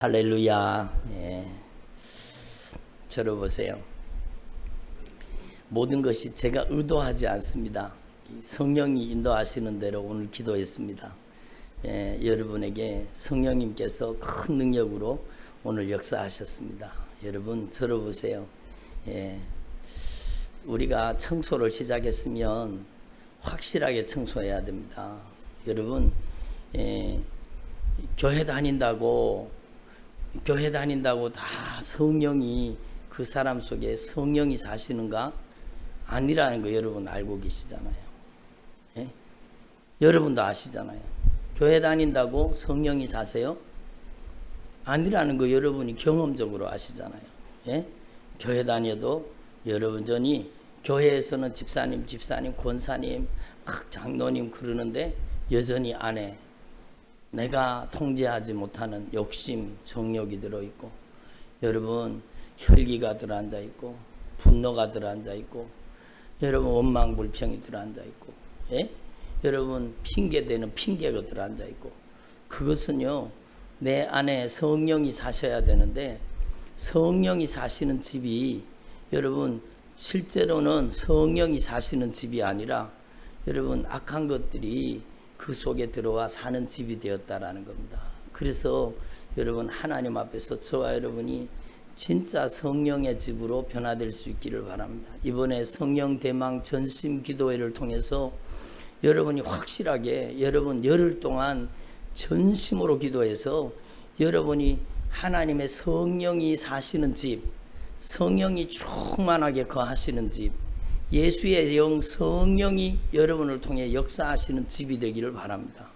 할렐루야. 예. 저를 보세요. 모든 것이 제가 의도하지 않습니다. 성령이 인도하시는 대로 오늘 기도했습니다. 예, 여러분에게 성령님께서 큰 능력으로 오늘 역사하셨습니다. 여러분 저를 보세요. 예, 우리가 청소를 시작했으면 확실하게 청소해야 됩니다. 여러분 교회 다닌다고 다 성령이 그 사람 속에 성령이 사시는가? 아니라는 거 여러분 알고 계시잖아요. 예? 여러분도 아시잖아요. 교회 다닌다고 성령이 사세요? 아니라는 거 여러분이 경험적으로 아시잖아요. 예? 교회 다녀도 여러분 전이 교회에서는 집사님, 권사님, 장로님 그러는데 여전히 안에 내가 통제하지 못하는 욕심, 정욕이 들어있고, 여러분 혈기가 들어앉아있고, 분노가 들어앉아있고, 여러분 원망불평이 들어앉아있고, 예? 여러분 핑계대는 핑계가 들어앉아있고, 그것은요 내 안에 성령이 사셔야 되는데, 성령이 사시는 집이 여러분 실제로는 성령이 사시는 집이 아니라 여러분 악한 것들이 그 속에 들어와 사는 집이 되었다라는 겁니다. 그래서 여러분 하나님 앞에서 저와 여러분이 진짜 성령의 집으로 변화될 수 있기를 바랍니다. 이번에 성령 대망 전심 기도회를 통해서 여러분이 확실하게 여러분 열흘 동안 전심으로 기도해서 여러분이 하나님의 성령이 사시는 집, 성령이 충만하게 거하시는 집, 예수의 영 성령이 여러분을 통해 역사하시는 집이 되기를 바랍니다.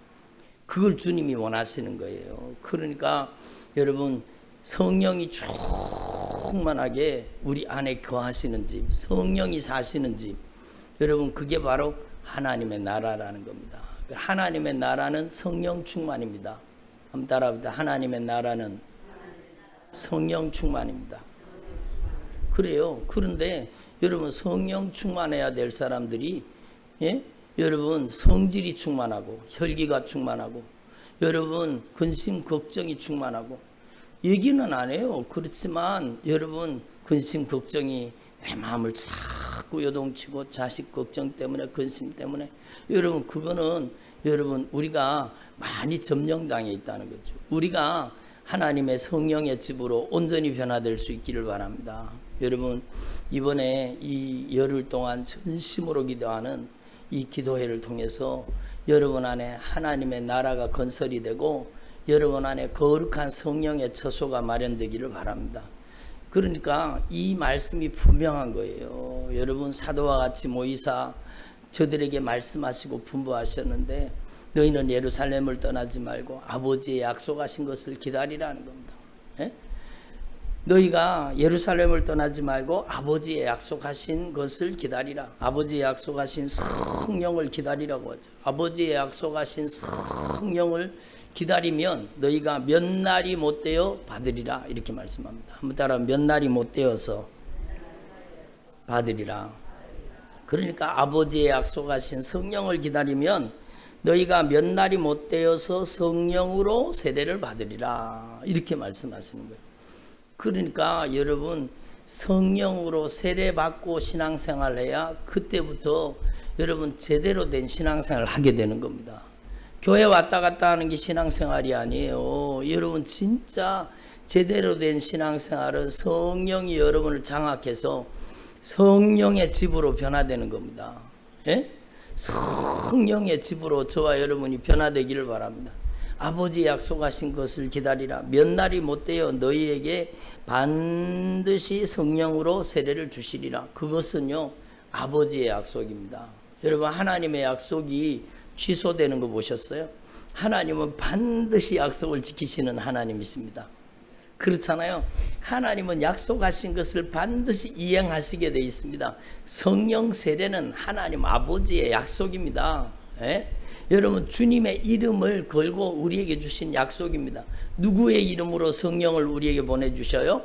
그걸 주님이 원하시는 거예요. 그러니까 여러분 성령이 충만하게 우리 안에 거하시는 집, 성령이 사시는 집, 여러분 그게 바로 하나님의 나라라는 겁니다. 하나님의 나라는 성령 충만입니다. 한번 따라합니다. 하나님의 나라는 성령 충만입니다. 그래요. 그런데 여러분 성령 충만해야 될 사람들이 여러분 성질이 충만하고 혈기가 충만하고 여러분 근심 걱정이 충만하고 얘기는 안 해요. 그렇지만 여러분 근심 걱정이 내 마음을 자꾸 요동치고 자식 걱정 때문에 근심 때문에 여러분 그거는 여러분 우리가 많이 점령당해 있다는 거죠. 우리가 하나님의 성령의 집으로 온전히 변화될 수 있기를 바랍니다. 여러분 이번에 이 열흘 동안 전심으로 기도하는 이 기도회를 통해서 여러분 안에 하나님의 나라가 건설이 되고 여러분 안에 거룩한 성령의 처소가 마련되기를 바랍니다. 그러니까 이 말씀이 분명한 거예요. 여러분 사도와 같이 모이사 저들에게 말씀하시고 분부하셨는데 너희는 예루살렘을 떠나지 말고 아버지의 약속하신 것을 기다리라는 겁니다. 예? 너희가 예루살렘을 떠나지 말고 아버지의 약속하신 것을 기다리라. 아버지의 약속하신 성령을 기다리라고 하죠. 아버지의 약속하신 성령을 기다리면 너희가 몇 날이 못 되어 받으리라 이렇게 말씀합니다. 한번 따라 몇 날이 못 되어서 받으리라. 그러니까 아버지의 약속하신 성령을 기다리면 너희가 몇 날이 못 되어서 성령으로 세례를 받으리라 이렇게 말씀하시는 거예요. 그러니까 여러분 성령으로 세례받고 신앙생활을 해야 그때부터 여러분 제대로 된 신앙생활을 하게 되는 겁니다. 교회 왔다 갔다 하는 게 신앙생활이 아니에요. 여러분 진짜 제대로 된 신앙생활은 성령이 여러분을 장악해서 성령의 집으로 변화되는 겁니다. 예? 성령의 집으로 저와 여러분이 변화되기를 바랍니다. 아버지 약속하신 것을 기다리라. 몇 날이 못 되어 너희에게 반드시 성령으로 세례를 주시리라. 그것은요 아버지의 약속입니다. 여러분 하나님의 약속이 취소되는 거 보셨어요? 하나님은 반드시 약속을 지키시는 하나님이십니다. 그렇잖아요. 하나님은 약속하신 것을 반드시 이행하시게 되어 있습니다. 성령 세례는 하나님 아버지의 약속입니다. 예? 여러분 주님의 이름을 걸고 우리에게 주신 약속입니다. 누구의 이름으로 성령을 우리에게 보내주셔요?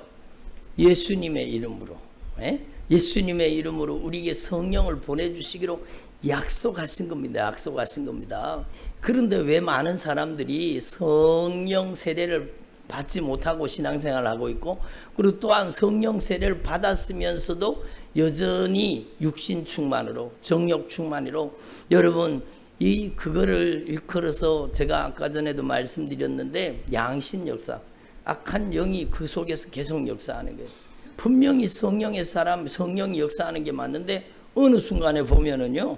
예수님의 이름으로. 예? 예수님의 이름으로 우리에게 성령을 보내주시기로 약속하신 겁니다. 약속하신 겁니다. 그런데 왜 많은 사람들이 성령 세례를 받지 못하고 신앙생활을 하고 있고, 그리고 또한 성령 세례를 받았으면서도 여전히 육신 충만으로, 정욕 충만으로, 여러분 그거를 일컬어서 제가 아까 전에도 말씀드렸는데 양신 역사, 악한 영이 그 속에서 계속 역사하는 거예요. 분명히 성령의 사람, 성령이 역사하는 게 맞는데 어느 순간에 보면은요,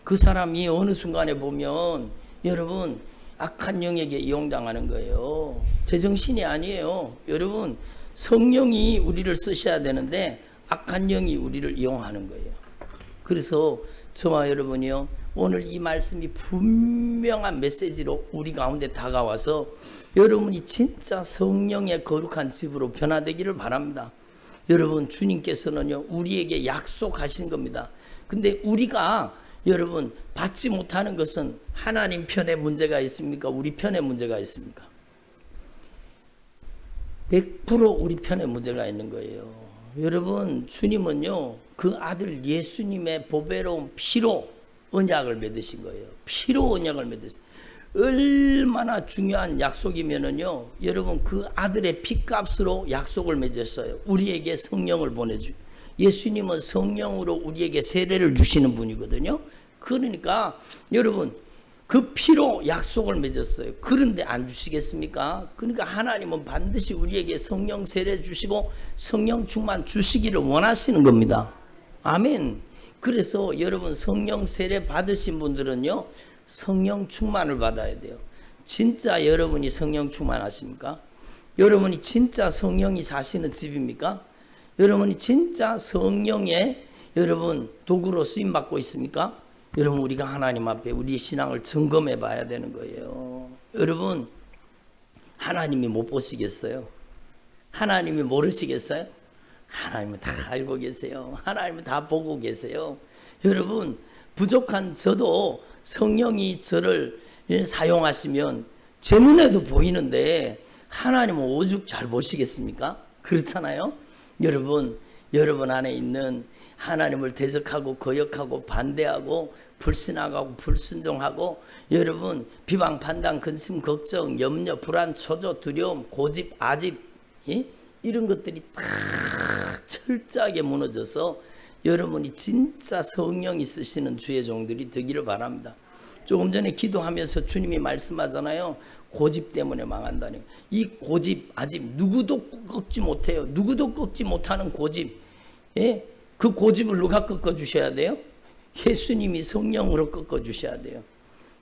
그 사람이 어느 순간에 보면 여러분 악한 영에게 이용당하는 거예요. 제정신이 아니에요. 여러분 성령이 우리를 쓰셔야 되는데 악한 영이 우리를 이용하는 거예요. 그래서 저와 여러분이요, 오늘 이 말씀이 분명한 메시지로 우리 가운데 다가와서 여러분이 진짜 성령의 거룩한 집으로 변화되기를 바랍니다. 여러분 주님께서는요 우리에게 약속하신 겁니다. 근데 우리가 여러분 받지 못하는 것은 하나님 편에 문제가 있습니까? 우리 편에 문제가 있습니까? 100% 우리 편에 문제가 있는 거예요. 여러분 주님은요 그 아들 예수님의 보배로운 피로 언약을 맺으신 거예요. 피로 언약을 맺으신, 얼마나 중요한 약속이면은요 여러분 그 아들의 피값으로 약속을 맺었어요. 우리에게 성령을 보내주. 예수님은 성령으로 우리에게 세례를 주시는 분이거든요. 그러니까 여러분 그 피로 약속을 맺었어요. 그런데 안 주시겠습니까? 그러니까 하나님은 반드시 우리에게 성령 세례 주시고 성령 충만 주시기를 원하시는 겁니다. 아멘. 그래서 여러분 성령 세례 받으신 분들은요 성령 충만을 받아야 돼요. 진짜 여러분이 성령 충만하십니까? 여러분이 진짜 성령이 사시는 집입니까? 여러분이 진짜 성령의 여러분 도구로 쓰임 받고 있습니까? 여러분 우리가 하나님 앞에 우리의 신앙을 점검해 봐야 되는 거예요. 여러분 하나님이 못 보시겠어요? 하나님이 모르시겠어요? 하나님은 다 알고 계세요. 하나님은 다 보고 계세요. 여러분 부족한 저도 성령이 저를 사용하시면 제 눈에도 보이는데 하나님은 오죽 잘 보시겠습니까? 그렇잖아요. 여러분 안에 있는 하나님을 대적하고 거역하고 반대하고 불신하고 불순종하고 여러분 비방 판단 근심 걱정 염려 불안 초조 두려움 고집 아집 이런 것들이 다 철저하게 무너져서 여러분이 진짜 성령이 쓰시는 주의 종들이 되기를 바랍니다. 조금 전에 기도하면서 주님이 말씀하잖아요. 고집 때문에 망한다니. 이 고집 아직 누구도 꺾지 못해요. 누구도 꺾지 못하는 고집. 그 고집을 누가 꺾어주셔야 돼요? 예수님이 성령으로 꺾어주셔야 돼요.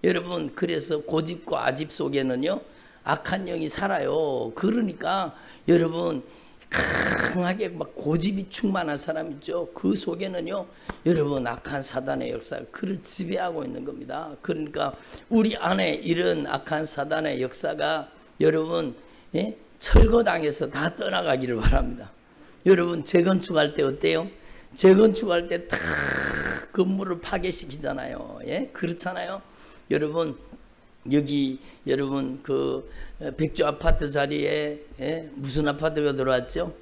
여러분 그래서 고집과 아집 속에는요 악한 영이 살아요. 그러니까 여러분 강하게 막 고집이 충만한 사람 있죠. 그 속에는요 여러분 악한 사단의 역사가 그를 지배하고 있는 겁니다. 그러니까 우리 안에 이런 악한 사단의 역사가 여러분 철거당해서 다 떠나가기를 바랍니다. 여러분 재건축할 때 어때요? 재건축할 때 다 건물을 파괴시키잖아요. 그렇잖아요. 여러분 여기 여러분 그 백조 아파트 자리에 무슨 아파트가 들어왔죠?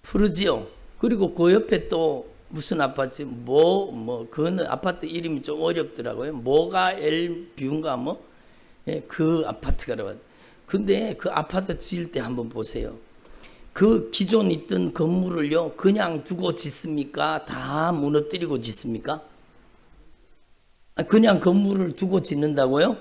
푸르지오. 그리고 그 옆에 또 무슨 아파트 그 아파트 이름이 좀 어렵더라고요. 뭐가 엘뷰인가 그 아파트가 들어왔. 근데 그 아파트 지을 때 한번 보세요. 그 기존 있던 건물을요 그냥 두고 짓습니까? 다 무너뜨리고 짓습니까? 그냥 건물을 두고 짓는다고요?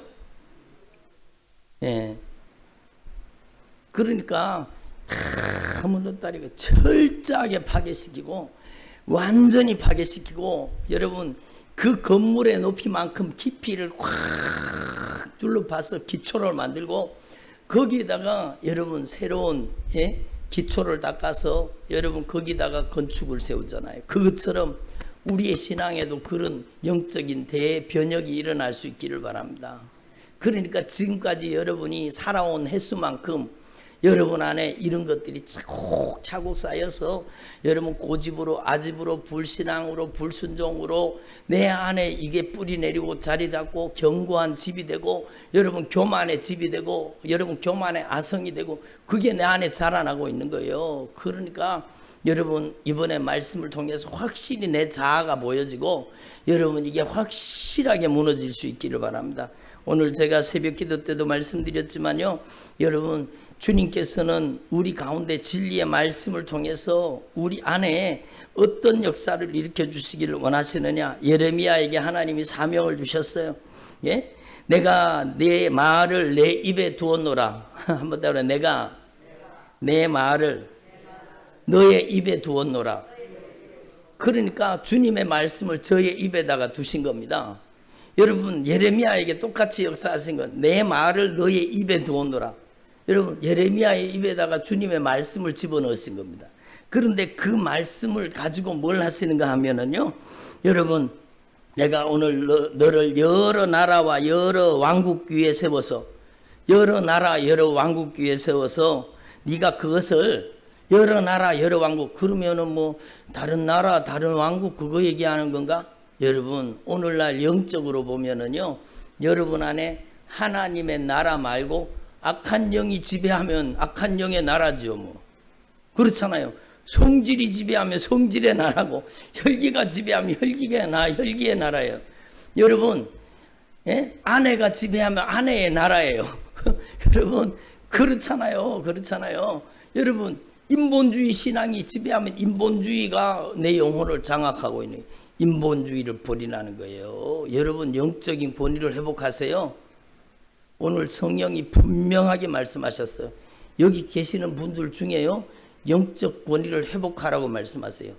그러니까 다 무너뜨리고 철저하게 파괴시키고 완전히 파괴시키고 여러분 그 건물의 높이만큼 깊이를 확 둘러파서 기초를 만들고 거기에다가 여러분 새로운 기초를 닦아서 여러분 거기다가 건축을 세우잖아요. 그것처럼 우리의 신앙에도 그런 영적인 대변혁이 일어날 수 있기를 바랍니다. 그러니까 지금까지 여러분이 살아온 횟수만큼 여러분 안에 이런 것들이 차곡차곡 쌓여서 여러분 고집으로 아집으로 불신앙으로 불순종으로 내 안에 이게 뿌리 내리고 자리 잡고 견고한 집이 되고 여러분 교만의 집이 되고 여러분 교만의 아성이 되고 그게 내 안에 자라나고 있는 거예요. 그러니까 여러분 이번에 말씀을 통해서 확실히 내 자아가 보여지고 여러분 이게 확실하게 무너질 수 있기를 바랍니다. 오늘 제가 새벽 기도 때도 말씀드렸지만요. 여러분 주님께서는 우리 가운데 진리의 말씀을 통해서 우리 안에 어떤 역사를 일으켜 주시기를 원하시느냐. 예레미야에게 하나님이 사명을 주셨어요. 예? 내가 내 말을 내 입에 두었노라. 한번 따라, 내가 내 말을 너의 입에 두었노라. 그러니까 주님의 말씀을 저의 입에다가 두신 겁니다. 여러분, 예레미야에게 똑같이 역사하신 건 내 말을 너의 입에 두었노라. 여러분, 예레미야의 입에다가 주님의 말씀을 집어넣으신 겁니다. 그런데 그 말씀을 가지고 뭘 하시는가 하면은요, 여러분, 내가 오늘 너를 여러 나라와 여러 왕국 위에 세워서, 여러 나라 여러 왕국 위에 세워서 네가 그것을 여러 나라 여러 왕국, 그러면은 뭐 다른 나라 다른 왕국 그거 얘기하는 건가? 여러분, 오늘날 영적으로 보면은요, 여러분 안에 하나님의 나라 말고 악한 영이 지배하면 악한 영의 나라지요. 뭐 그렇잖아요. 성질이 지배하면 성질의 나라고, 혈기가 지배하면 혈기의 나라예요. 여러분, 예? 아내가 지배하면 아내의 나라예요. 여러분, 그렇잖아요. 여러분, 인본주의 신앙이 지배하면 인본주의가 내 영혼을 장악하고 있는, 인본주의를 버리라는 거예요. 여러분, 영적인 권위를 회복하세요. 오늘 성령이 분명하게 말씀하셨어요. 여기 계시는 분들 중에요, 영적 권위를 회복하라고 말씀하세요.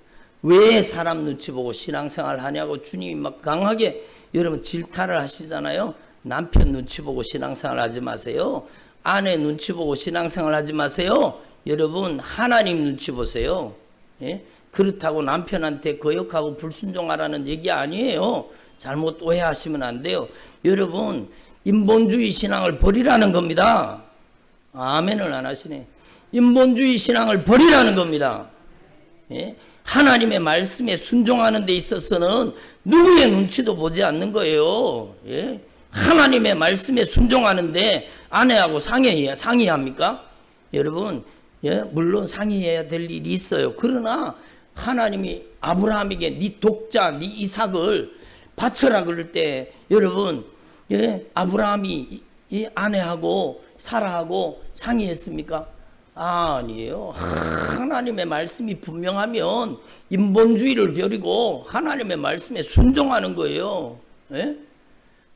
왜 사람 눈치 보고 신앙생활 하냐고 주님이 막 강하게 여러분 질타를 하시잖아요. 남편 눈치 보고 신앙생활 하지 마세요. 아내 눈치 보고 신앙생활 하지 마세요. 여러분, 하나님 눈치 보세요. 예? 그렇다고 남편한테 거역하고 불순종하라는 얘기 아니에요. 잘못 오해하시면 안 돼요. 여러분, 인본주의 신앙을 버리라는 겁니다. 아멘을 안 하시네. 인본주의 신앙을 버리라는 겁니다. 예? 하나님의 말씀에 순종하는 데 있어서는 누구의 눈치도 보지 않는 거예요. 예? 하나님의 말씀에 순종하는데 아내하고 상의합니까? 여러분, 예? 물론 상의해야 될 일이 있어요. 그러나 하나님이 아브라함에게 네 독자, 네 이삭을 바쳐라 그럴 때, 여러분, 예? 아브라함이 이 아내하고 사라하고 상의했습니까? 아니에요. 하나님의 말씀이 분명하면 인본주의를 버리고 하나님의 말씀에 순종하는 거예요. 예?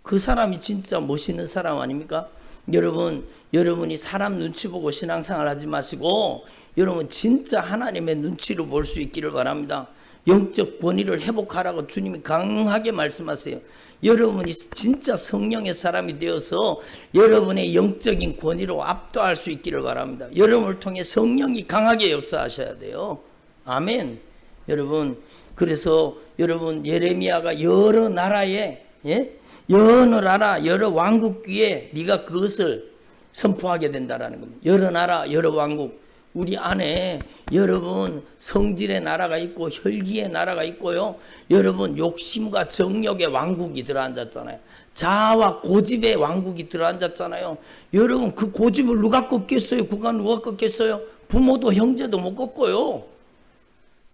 그 사람이 진짜 멋있는 사람 아닙니까? 여러분이 사람 눈치 보고 신앙생활 하지 마시고, 여러분 진짜 하나님의 눈치로 볼 수 있기를 바랍니다. 영적 권위를 회복하라고 주님이 강하게 말씀하세요. 여러분이 진짜 성령의 사람이 되어서 여러분의 영적인 권위로 압도할 수 있기를 바랍니다. 여러분을 통해 성령이 강하게 역사하셔야 돼요. 아멘. 여러분, 그래서 여러분, 예레미야가 여러 나라에, 예? 여러 나라 여러 왕국 위에 네가 그것을 선포하게 된다라는 겁니다. 여러 나라 여러 왕국, 우리 안에 여러분 성질의 나라가 있고 혈기의 나라가 있고요. 여러분, 욕심과 정욕의 왕국이 들어앉았잖아요. 자아와 고집의 왕국이 들어앉았잖아요. 여러분, 그 고집을 누가 꺾겠어요? 그가 누가 꺾겠어요? 부모도 형제도 못 꺾어요.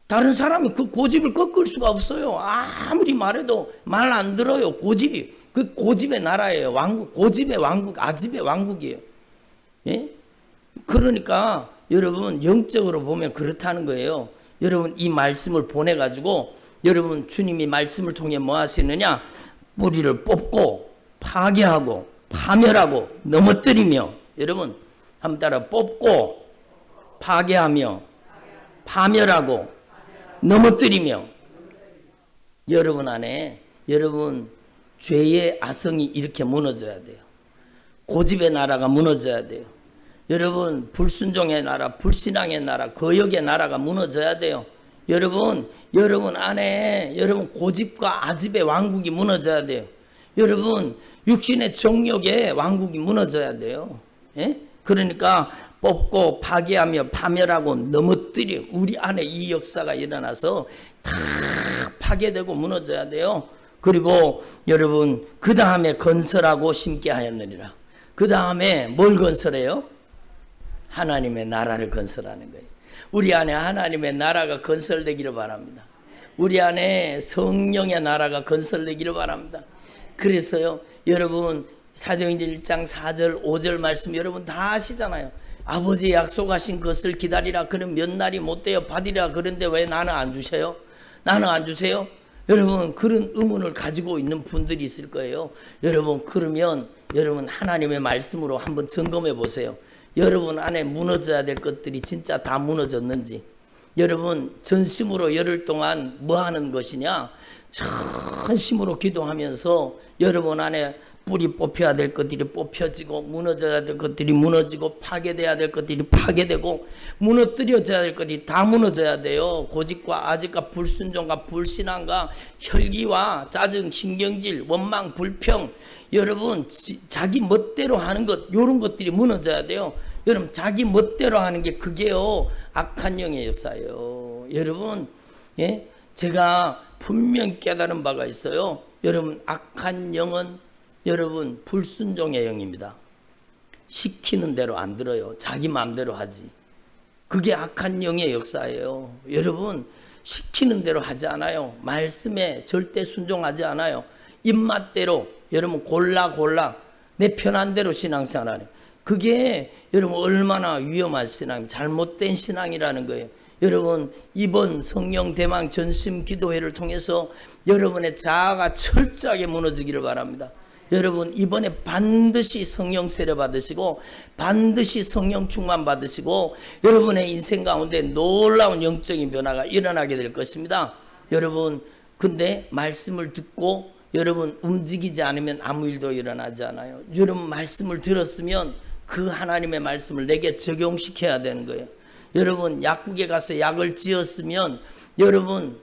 다른 사람이 그 고집을 꺾을 수가 없어요. 아무리 말해도 말 안 들어요. 고집이. 그 고집의 나라예요. 왕국, 고집의 왕국, 아집의 왕국이에요. 예? 그러니까 여러분, 영적으로 보면 그렇다는 거예요. 여러분, 이 말씀을 보내가지고 여러분, 주님이 말씀을 통해 뭐 하시느냐? 뿌리를 뽑고 파괴하고 파멸하고 넘어뜨리며, 여러분 한번 따라, 뽑고 파괴하며 파멸하고 넘어뜨리며. 여러분 안에 여러분 죄의 아성이 이렇게 무너져야 돼요. 고집의 나라가 무너져야 돼요. 여러분, 불순종의 나라, 불신앙의 나라, 거역의 나라가 무너져야 돼요. 여러분 안에 여러분 고집과 아집의 왕국이 무너져야 돼요. 여러분, 육신의 정욕의 왕국이 무너져야 돼요. 예? 그러니까 뽑고 파괴하며 파멸하고 넘어뜨려, 우리 안에 이 역사가 일어나서 다 파괴되고 무너져야 돼요. 그리고 여러분, 그 다음에 건설하고 심게 하였느니라. 그 다음에 뭘 건설해요? 하나님의 나라를 건설하는 거예요. 우리 안에 하나님의 나라가 건설되기를 바랍니다. 우리 안에 성령의 나라가 건설되기를 바랍니다. 그래서요, 여러분 사도행전 1장 4절 5절 말씀 여러분 다 아시잖아요. 아버지 약속하신 것을 기다리라. 그는 몇 날이 못되어 받으리라. 그런데 왜 나는 안 주셔요? 나는 안 주세요? 여러분, 그런 의문을 가지고 있는 분들이 있을 거예요. 여러분, 그러면 여러분 하나님의 말씀으로 한번 점검해 보세요. 여러분 안에 무너져야 될 것들이 진짜 다 무너졌는지. 여러분, 전심으로 열흘 동안 뭐 하는 것이냐? 전심으로 기도하면서 여러분 안에 뿌리 뽑혀야 될 것들이 뽑혀지고, 무너져야 될 것들이 무너지고, 파괴돼야 될 것들이 파괴되고, 무너뜨려져야 될 것들이 다 무너져야 돼요. 고집과 아집과 불순종과 불신앙과 혈기와 짜증, 신경질, 원망, 불평, 여러분 자기 멋대로 하는 것, 이런 것들이 무너져야 돼요. 여러분, 자기 멋대로 하는 게 그게요 악한 영의 역사예요. 여러분, 예? 제가 분명 깨달은 바가 있어요. 여러분, 악한 영은 여러분 불순종의 영입니다. 시키는 대로 안 들어요. 자기 마음대로 하지. 그게 악한 영의 역사예요. 여러분, 시키는 대로 하지 않아요. 말씀에 절대 순종하지 않아요. 입맛대로 여러분 골라 내 편한 대로 신앙생활하는, 그게 여러분 얼마나 위험한 신앙, 잘못된 신앙이라는 거예요. 여러분, 이번 성령 대망 전심 기도회를 통해서 여러분의 자아가 철저하게 무너지기를 바랍니다. 여러분, 이번에 반드시 성령 세례 받으시고 반드시 성령 충만 받으시고 여러분의 인생 가운데 놀라운 영적인 변화가 일어나게 될 것입니다. 여러분, 근데 말씀을 듣고 여러분 움직이지 않으면 아무 일도 일어나지 않아요. 여러분, 말씀을 들었으면 그 하나님의 말씀을 내게 적용시켜야 되는 거예요. 여러분, 약국에 가서 약을 지었으면 여러분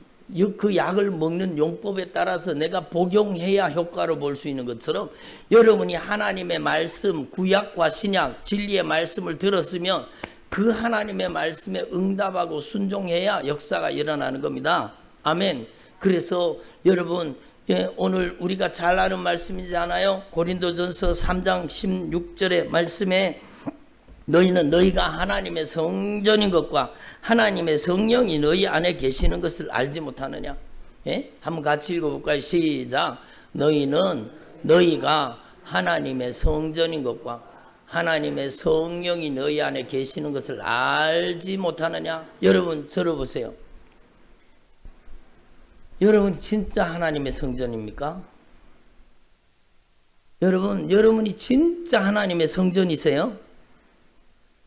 그 약을 먹는 용법에 따라서 내가 복용해야 효과를 볼 수 있는 것처럼 여러분이 하나님의 말씀, 구약과 신약, 진리의 말씀을 들었으면 그 하나님의 말씀에 응답하고 순종해야 역사가 일어나는 겁니다. 아멘. 그래서 여러분, 오늘 우리가 잘 아는 말씀이지 않아요? 고린도전서 3장 16절의 말씀에 너희는 너희가 하나님의 성전인 것과 하나님의 성령이 너희 안에 계시는 것을 알지 못하느냐? 예? 한번 같이 읽어볼까요? 시작. 너희가 하나님의 성전인 것과 하나님의 성령이 너희 안에 계시는 것을 알지 못하느냐? 여러분 들어보세요. 여러분 진짜 하나님의 성전입니까? 여러분이 진짜 하나님의 성전이세요?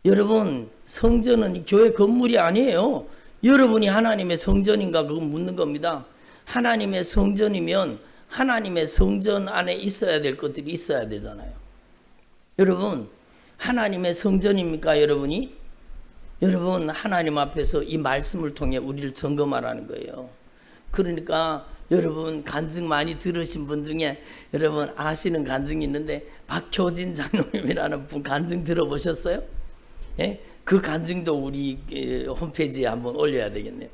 여러분, 성전은 교회 건물이 아니에요. 여러분이 하나님의 성전인가 그거 묻는 겁니다. 하나님의 성전이면 하나님의 성전 안에 있어야 될 것들이 있어야 되잖아요. 여러분, 하나님의 성전입니까 여러분이? 여러분, 하나님 앞에서 이 말씀을 통해 우리를 점검하라는 거예요. 그러니까 여러분, 간증 많이 들으신 분 중에 여러분 아시는 간증이 있는데 박효진 장로님이라는 분 간증 들어보셨어요? 예? 그 간증도 우리 홈페이지에 한번 올려야 되겠네요.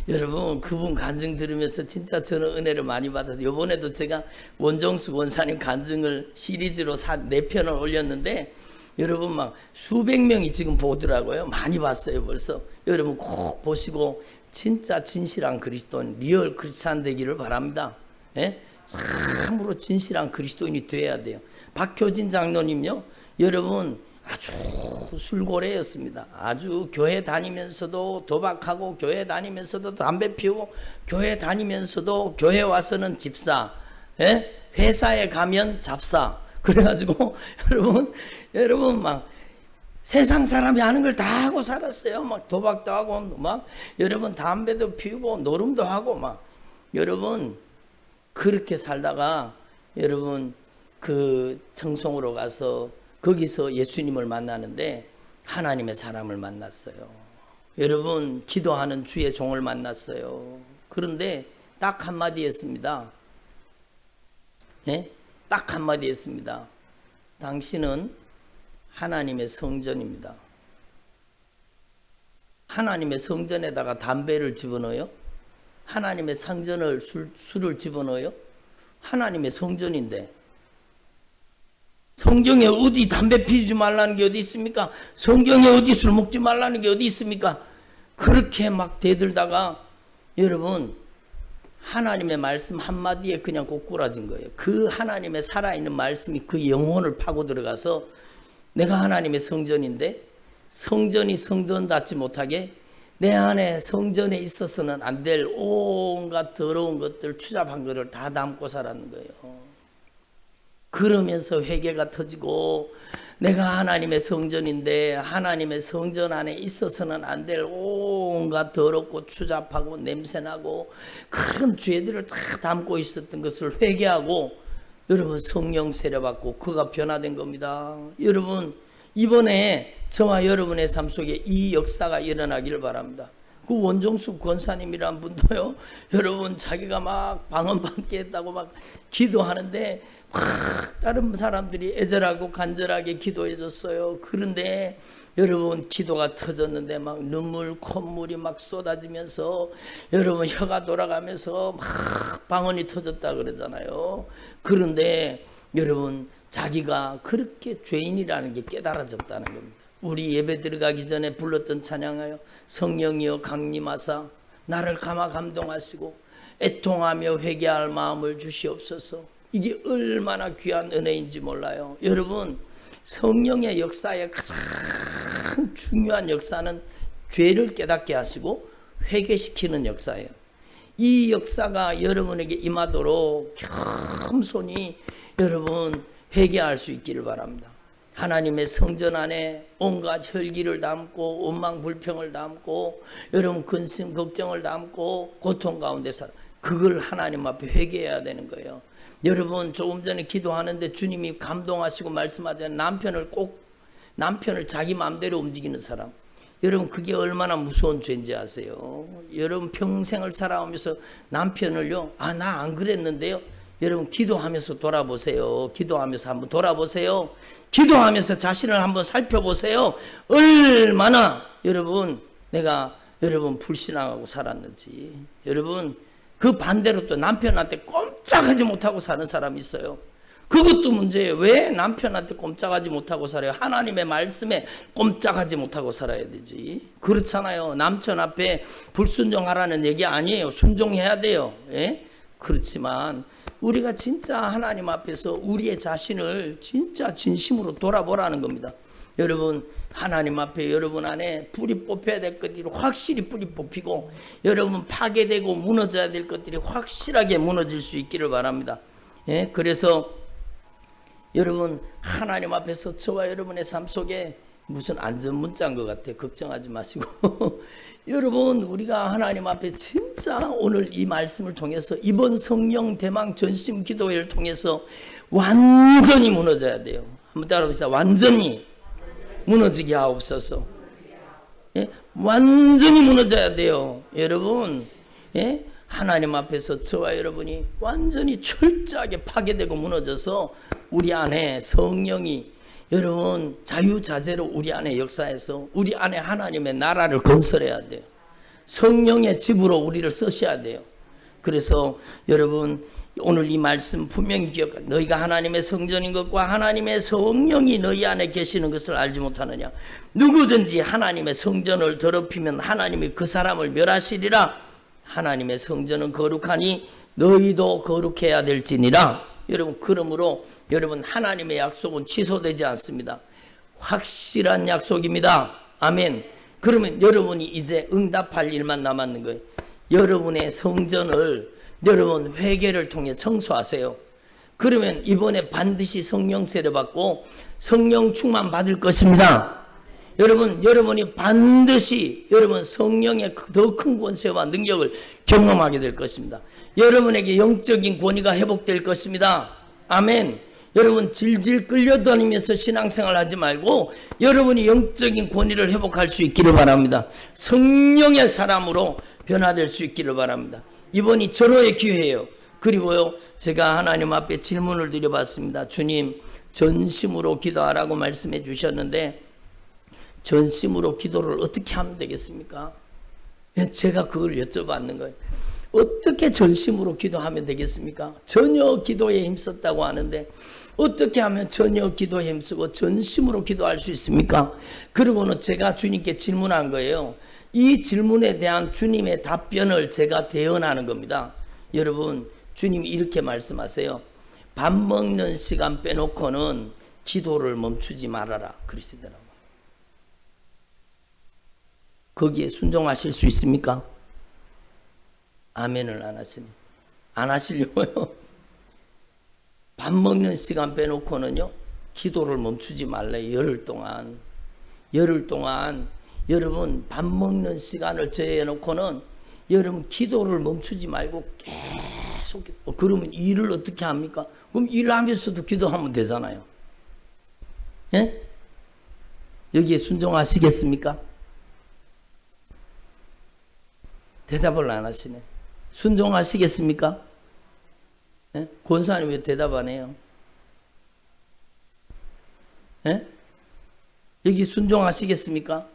여러분, 그분 간증 들으면서 진짜 저는 은혜를 많이 받아서 이번에도 제가 원정수 원사님 간증을 시리즈로 4편을 올렸는데 여러분 막 수백 명이 지금 보더라고요. 많이 봤어요 벌써. 여러분 꼭 보시고 진짜 진실한 그리스도인, 리얼 크리스찬 되기를 바랍니다. 예? 참으로 진실한 그리스도인이 돼야 돼요. 박효진 장로님요, 여러분 아주 술고래였습니다. 아주 교회 다니면서도 도박하고 교회 다니면서도 담배 피우고 교회 다니면서도 교회 와서는 집사, 예? 회사에 가면 잡사. 그래가지고 여러분 막 세상 사람이 하는 걸 다 하고 살았어요. 막 도박도 하고 막 여러분 담배도 피우고 노름도 하고 막 여러분 그렇게 살다가 여러분 그 청송으로 가서 거기서 예수님을 만나는데 하나님의 사람을 만났어요. 여러분 기도하는 주의 종을 만났어요. 그런데 딱 한마디 했습니다. 예? 딱 한마디 했습니다. 당신은 하나님의 성전입니다. 하나님의 성전에다가 담배를 집어넣어요? 하나님의 성전을 술을 집어넣어요? 하나님의 성전인데 성경에 어디 담배 피우지 말라는 게 어디 있습니까? 성경에 어디 술 먹지 말라는 게 어디 있습니까? 그렇게 막 대들다가 여러분 하나님의 말씀 한마디에 그냥 꼬꾸라진 거예요. 그 하나님의 살아있는 말씀이 그 영혼을 파고 들어가서 내가 하나님의 성전인데 성전이 성전답지 못하게 내 안에 성전에 있어서는 안 될 온갖 더러운 것들, 추잡한 것을 다 담고 살았는 거예요. 그러면서 회개가 터지고 내가 하나님의 성전인데 하나님의 성전 안에 있어서는 안 될 온갖 더럽고 추잡하고 냄새나고 그런 죄들을 다 담고 있었던 것을 회개하고 여러분 성령 세례받고 그가 변화된 겁니다. 여러분 이번에 저와 여러분의 삶 속에 이 역사가 일어나기를 바랍니다. 그 원종숙 권사님이란 분도요, 여러분 자기가 막 방언받게 했다고 막 기도하는데 막 다른 사람들이 애절하고 간절하게 기도해 줬어요. 그런데 여러분 기도가 터졌는데 막 눈물 콧물이 막 쏟아지면서 여러분 혀가 돌아가면서 막 방언이 터졌다 그러잖아요. 그런데 여러분 자기가 그렇게 죄인이라는 게 깨달아졌다는 겁니다. 우리 예배 들어가기 전에 불렀던 찬양하여 성령이여 강림하사 나를 감화 감동하시고 애통하며 회개할 마음을 주시옵소서. 이게 얼마나 귀한 은혜인지 몰라요. 여러분 성령의 역사의 가장 중요한 역사는 죄를 깨닫게 하시고 회개시키는 역사예요. 이 역사가 여러분에게 임하도록 겸손히 여러분 회개할 수 있기를 바랍니다. 하나님의 성전 안에 온갖 혈기를 담고 원망 불평을 담고 여러분 근심 걱정을 담고 고통 가운데 살아 그걸 하나님 앞에 회개해야 되는 거예요. 여러분 조금 전에 기도하는데 주님이 감동하시고 말씀하잖아요. 남편을 자기 마음대로 움직이는 사람, 여러분 그게 얼마나 무서운 죄인지 아세요? 여러분 평생을 살아오면서 남편을요, 나 안 그랬는데요. 여러분 기도하면서 돌아보세요. 기도하면서 한번 돌아보세요. 기도하면서 자신을 한번 살펴보세요. 얼마나 여러분 내가 여러분 불신앙하고 살았는지. 여러분 그 반대로 또 남편한테 꼼짝하지 못하고 사는 사람이 있어요. 그것도 문제예요. 왜 남편한테 꼼짝하지 못하고 살아요? 하나님의 말씀에 꼼짝하지 못하고 살아야 되지. 그렇잖아요. 남편 앞에 불순종하라는 얘기 아니에요. 순종해야 돼요. 예? 그렇지만 우리가 진짜 하나님 앞에서 우리의 자신을 진짜 진심으로 돌아보라는 겁니다. 여러분 하나님 앞에 여러분 안에 뿌리 뽑혀야 될 것들이 확실히 뿌리 뽑히고 여러분 파괴되고 무너져야 될 것들이 확실하게 무너질 수 있기를 바랍니다. 예? 그래서 여러분 하나님 앞에서 저와 여러분의 삶 속에 무슨 안전문자인 것 같아요. 걱정하지 마시고 여러분 우리가 하나님 앞에 진짜 오늘 이 말씀을 통해서 이번 성령 대망 전심 기도회를 통해서 완전히 무너져야 돼요. 한번 따라합시다. 완전히 무너지게 하옵소서. 예? 완전히 무너져야 돼요. 여러분 예? 하나님 앞에서 저와 여러분이 완전히 철저하게 파괴되고 무너져서 우리 안에 성령이 여러분 자유자재로 우리 안에 역사해서 우리 안에 하나님의 나라를 건설해야 돼요. 성령의 집으로 우리를 쓰셔야 돼요. 그래서 여러분 오늘 이 말씀 분명히 기억하라. 너희가 하나님의 성전인 것과 하나님의 성령이 너희 안에 계시는 것을 알지 못하느냐. 누구든지 하나님의 성전을 더럽히면 하나님이 그 사람을 멸하시리라. 하나님의 성전은 거룩하니 너희도 거룩해야 될지니라. 여러분 그러므로 여러분 하나님의 약속은 취소되지 않습니다. 확실한 약속입니다. 아멘. 그러면 여러분이 이제 응답할 일만 남았는 거예요. 여러분의 성전을 여러분 회개를 통해 청소하세요. 그러면 이번에 반드시 성령 세례 받고 성령 충만 받을 것입니다. 여러분이 반드시 여러분 성령의 더 큰 권세와 능력을 경험하게 될 것입니다. 여러분에게 영적인 권위가 회복될 것입니다. 아멘. 여러분 질질 끌려다니면서 신앙생활 하지 말고 여러분이 영적인 권위를 회복할 수 있기를 바랍니다. 성령의 사람으로 변화될 수 있기를 바랍니다. 이번이 절호의 기회예요. 그리고요 제가 하나님 앞에 질문을 드려봤습니다. 주님 전심으로 기도하라고 말씀해 주셨는데 전심으로 기도를 어떻게 하면 되겠습니까? 제가 그걸 여쭤봤는 거예요. 어떻게 전심으로 기도하면 되겠습니까? 전혀 기도에 힘썼다고 하는데 어떻게 하면 전혀 기도에 힘쓰고 전심으로 기도할 수 있습니까? 그리고는 제가 주님께 질문한 거예요. 이 질문에 대한 주님의 답변을 제가 대언하는 겁니다. 여러분 주님이 이렇게 말씀하세요. 밥 먹는 시간 빼놓고는 기도를 멈추지 말아라 그러시더라고요. 거기에 순종하실 수 있습니까? 아멘을 안 하시네. 안 하시려고요. 밥 먹는 시간 빼놓고는요, 기도를 멈추지 말래요. 열흘 동안 여러분 밥 먹는 시간을 제해놓고는 여러분 기도를 멈추지 말고 계속. 그러면 일을 어떻게 합니까? 그럼 일하면서도 기도하면 되잖아요. 예? 여기에 순종하시겠습니까? 대답을 안 하시네. 순종하시겠습니까? 예? 권사님 왜 대답 안 해요? 예? 여기 순종하시겠습니까?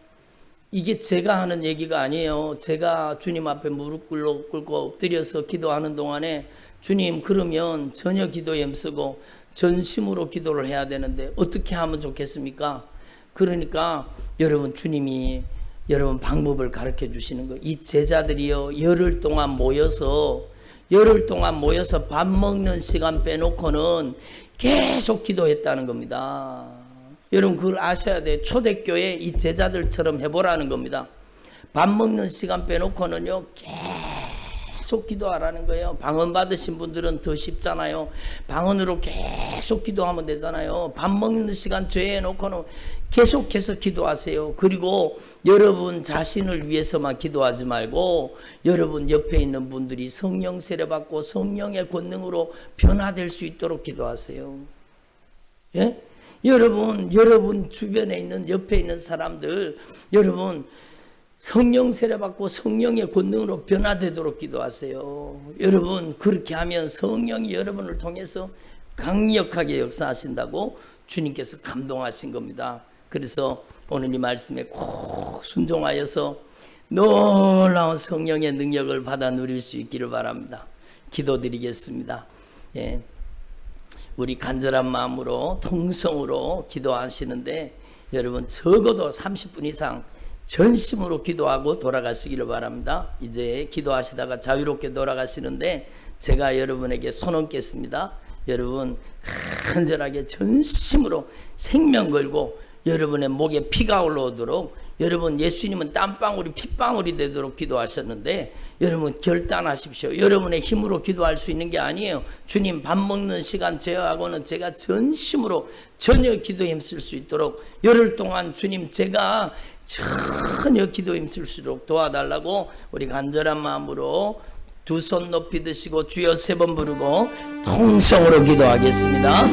이게 제가 하는 얘기가 아니에요. 제가 주님 앞에 무릎 꿇고 엎드려서 기도하는 동안에 주님, 그러면 전혀 기도에 힘쓰고 전심으로 기도를 해야 되는데 어떻게 하면 좋겠습니까? 그러니까 여러분, 주님이 여러분 방법을 가르쳐 주시는 거예요. 이 제자들이요, 열흘 동안 모여서 밥 먹는 시간 빼놓고는 계속 기도했다는 겁니다. 여러분, 그걸 아셔야 돼요. 초대교회 이 제자들처럼 해보라는 겁니다. 밥 먹는 시간 빼놓고는요, 계속 기도하라는 거예요. 방언 받으신 분들은 더 쉽잖아요. 방언으로 계속 기도하면 되잖아요. 밥 먹는 시간 제해놓고는 계속해서 기도하세요. 그리고 여러분 자신을 위해서만 기도하지 말고 여러분 옆에 있는 분들이 성령 세례받고 성령의 권능으로 변화될 수 있도록 기도하세요. 예? 여러분 주변에 있는 옆에 있는 사람들, 여러분 성령 세례받고 성령의 권능으로 변화되도록 기도하세요. 여러분 그렇게 하면 성령이 여러분을 통해서 강력하게 역사하신다고 주님께서 감동하신 겁니다. 그래서 오늘 이 말씀에 꼭 순종하여서 놀라운 성령의 능력을 받아 누릴 수 있기를 바랍니다. 기도드리겠습니다. 예. 우리 간절한 마음으로 통성으로 기도하시는데 여러분 적어도 30분 이상 전심으로 기도하고 돌아가시기를 바랍니다. 이제 기도하시다가 자유롭게 돌아가시는데 제가 여러분에게 손 얹겠습니다. 여러분 간절하게 전심으로 생명 걸고 여러분의 목에 피가 올라오도록, 여러분 예수님은 땀방울이 핏방울이 되도록 기도하셨는데 여러분 결단하십시오. 여러분의 힘으로 기도할 수 있는 게 아니에요. 주님 밥 먹는 시간 제어하고는 제가 전심으로 전혀 기도에 힘쓸 수 있도록 열흘 동안 주님 제가 전혀 기도에 힘쓸 수 있도록 도와달라고 우리 간절한 마음으로 두 손 높이 드시고 주여 3번 부르고 통성으로 기도하겠습니다.